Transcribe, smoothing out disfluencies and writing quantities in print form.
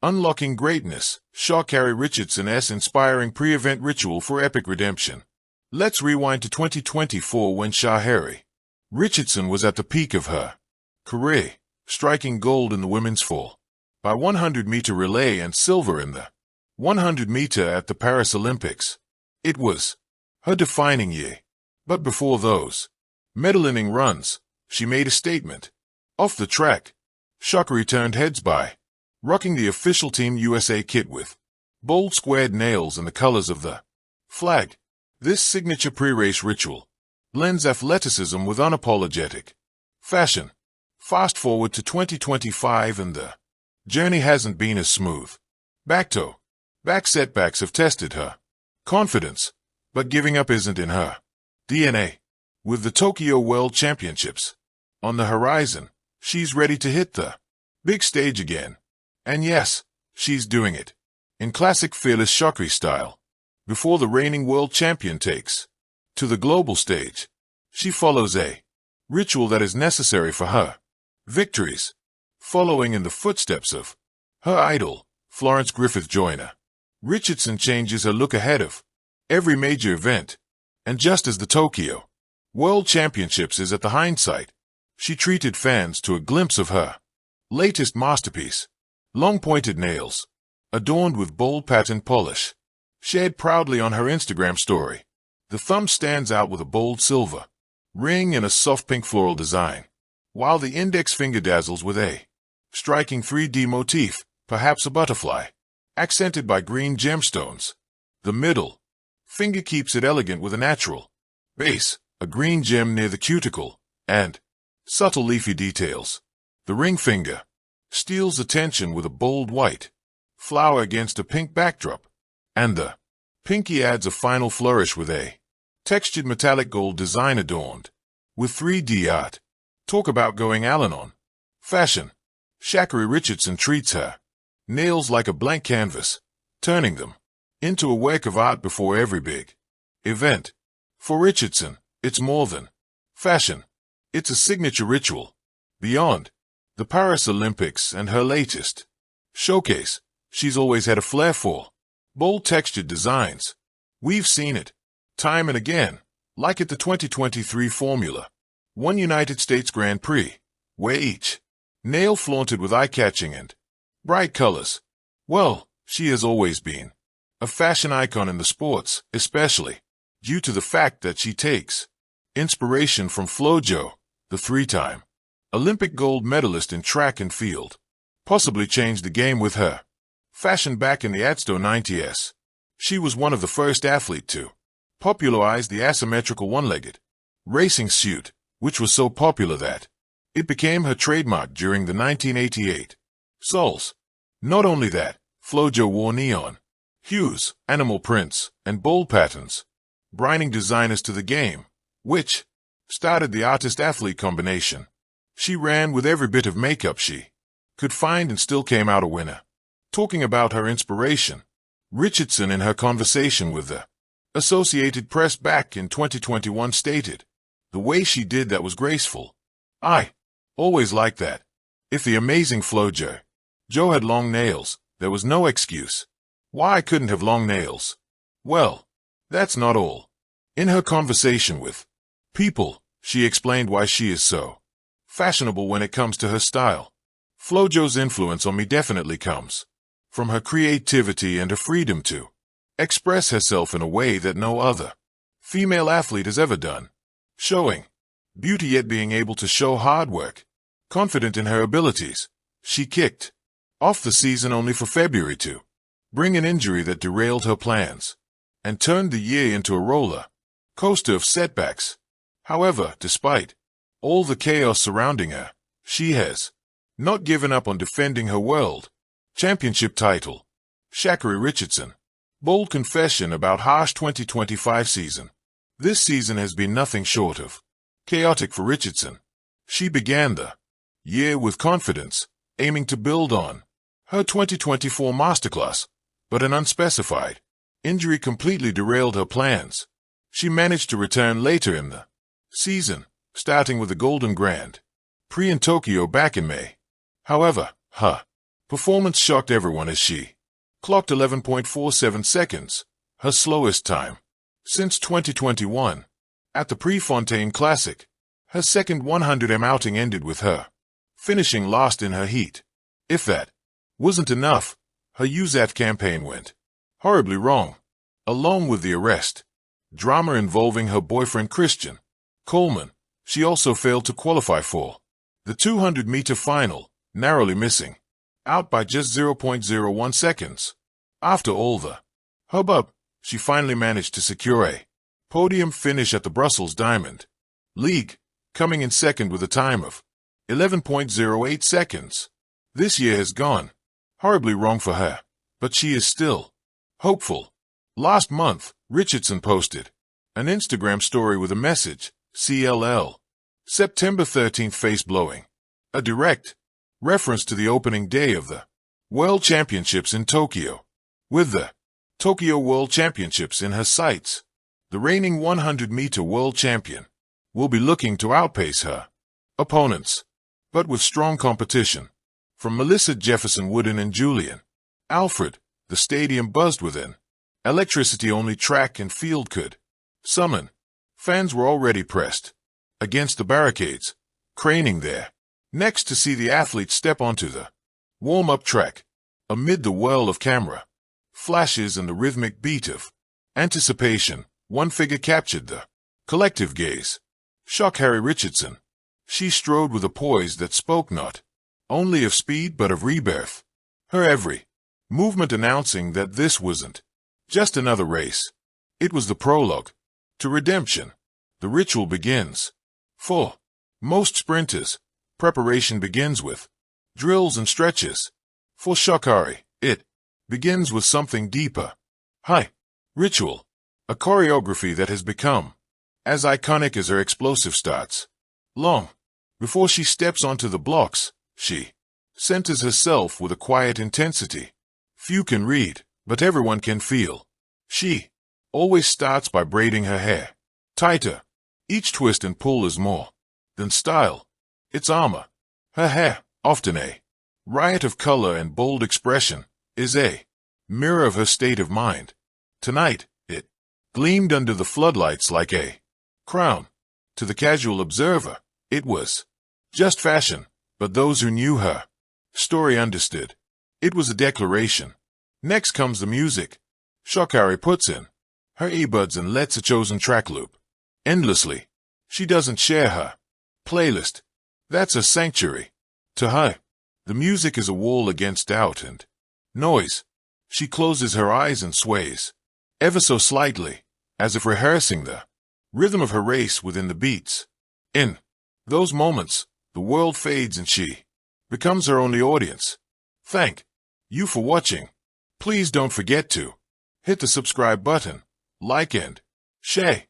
Unlocking Greatness, Sha Carri Richardson's inspiring pre-event ritual for epic redemption. Let's rewind to 2024 when Sha Carri Richardson was at the peak of her career, striking gold in the women's 4x100-meter relay and silver in the 100-meter at the Paris Olympics. It was her defining year. But before those medal-winning runs, she made a statement. Off the track, Sha Carri turned heads by rocking the official Team USA kit with bold squared nails and the colors of the flag. This signature pre-race ritual blends athleticism with unapologetic fashion. Fast forward to 2025 and the journey hasn't been as smooth. Back setbacks have tested her confidence, but giving up isn't in her DNA. With the Tokyo World Championships on the horizon, she's ready to hit the big stage again. And yes, she's doing it in classic fearless Sha Carri style. Before the reigning world champion takes to the global stage, she follows a ritual that is necessary for her victories, following in the footsteps of her idol, Florence Griffith Joyner. Richardson changes her look ahead of every major event, and just as the Tokyo World Championships is at the hindsight, she treated fans to a glimpse of her latest masterpiece. Long-pointed nails, adorned with bold pattern polish, shared proudly on her Instagram story. The thumb stands out with a bold silver ring and a soft pink floral design, while the index finger dazzles with a striking 3D motif, perhaps a butterfly, accented by green gemstones. The middle finger keeps it elegant with a natural base, a green gem near the cuticle, and subtle leafy details. The ring finger steals attention with a bold white flower against a pink backdrop, and the pinky adds a final flourish with a textured metallic gold design adorned with 3D art. Talk about going Allen on fashion. Sha Carri Richardson treats her nails like a blank canvas, turning them into a work of art before every big event. For Richardson, it's more than fashion. It's a signature ritual. Beyond the Paris Olympics and her latest showcase, she's always had a flair for bold textured designs. We've seen it time and again, like at the 2023 Formula One United States Grand Prix, where each nail flaunted with eye-catching and bright colors. Well, she has always been a fashion icon in the sports, especially due to the fact that she takes inspiration from Flojo, the three-time Olympic gold medalist in track and field. Possibly changed the game with her fashion back in the Adsto 90s. She was one of the first athletes to popularize the asymmetrical one-legged racing suit, which was so popular that it became her trademark during the 1988 Sols. Not only that, Flojo wore neon hues, animal prints, and bold patterns, bringing designers to the game, which started the artist-athlete combination. She ran with every bit of makeup she could find and still came out a winner. Talking about her inspiration, Richardson in her conversation with the Associated Press back in 2021 stated, "The way she did that was graceful. I always liked that. If the amazing Flojo Joe had long nails, there was no excuse why I couldn't have long nails." Well, that's not all. In her conversation with People, she explained why she is so fashionable when it comes to her style. Flojo's influence on me definitely comes from her creativity and her freedom to express herself in a way that no other female athlete has ever done. Showing beauty yet being able to show hard work. Confident in her abilities, she kicked off the season only for February to bring an injury that derailed her plans and turned the year into a roller coaster of setbacks. However, despite all the chaos surrounding her, she has not given up on defending her world championship title. Sha Carri Richardson. Bold confession about harsh 2025 season. This season has been nothing short of chaotic for Richardson. She began the year with confidence, aiming to build on her 2024 masterclass, but an unspecified injury completely derailed her plans. She managed to return later in the season, starting with the Golden Grand Prix in Tokyo back in May. However, her Performance shocked everyone as she clocked 11.47 seconds, her slowest time since 2021. At the Prefontaine Classic, her second 100m outing ended with her finishing last in her heat. If that wasn't enough, her USAT campaign went horribly wrong. Along with the arrest, drama involving her boyfriend Christian Coleman, she also failed to qualify for the 200-meter final, narrowly missing out by just 0.01 seconds. After all the hubbub, she finally managed to secure a podium finish at the Brussels Diamond League, coming in second with a time of 11.08 seconds. This year has gone horribly wrong for her, but she is still hopeful. Last month, Richardson posted an Instagram story with a message, CLL, September 13th face blowing, a direct reference to the opening day of the World Championships in Tokyo. With the Tokyo World Championships in her sights, the reigning 100-meter world champion will be looking to outpace her opponents, but with strong competition from Melissa Jefferson Wooden and Julian Alfred. The stadium buzzed with an electricity only track and field could summon. Fans were already pressed against the barricades, craning their necks to see the athletes step onto the warm-up track. Amid the whirl of camera flashes and the rhythmic beat of anticipation, one figure captured the collective gaze. Sha Carri Richardson. She strode with a poise that spoke not only of speed but of rebirth, her every movement announcing that this wasn't just another race. It was the prologue to redemption. The ritual begins. For most sprinters, preparation begins with drills and stretches. For Sha Carri, it begins with something deeper. Ritual, a choreography that has become as iconic as her explosive starts. Long before she steps onto the blocks, she centers herself with a quiet intensity few can read, but everyone can feel. She always starts by braiding her hair tighter. Each twist and pull is more than style. It's armor. Her hair, often a riot of color and bold expression, is a mirror of her state of mind. Tonight, it gleamed under the floodlights like a crown. To the casual observer, it was just fashion, but those who knew her story understood. It was a declaration. Next comes the music. Sha Carri puts in her earbuds and lets a chosen track loop endlessly. She doesn't share her playlist. That's a sanctuary. To her, the music is a wall against doubt and noise. She closes her eyes and sways, ever so slightly, as if rehearsing the rhythm of her race within the beats. In those moments, the world fades and she becomes her only audience. Thank you for watching. Please don't forget to hit the subscribe button, like and share.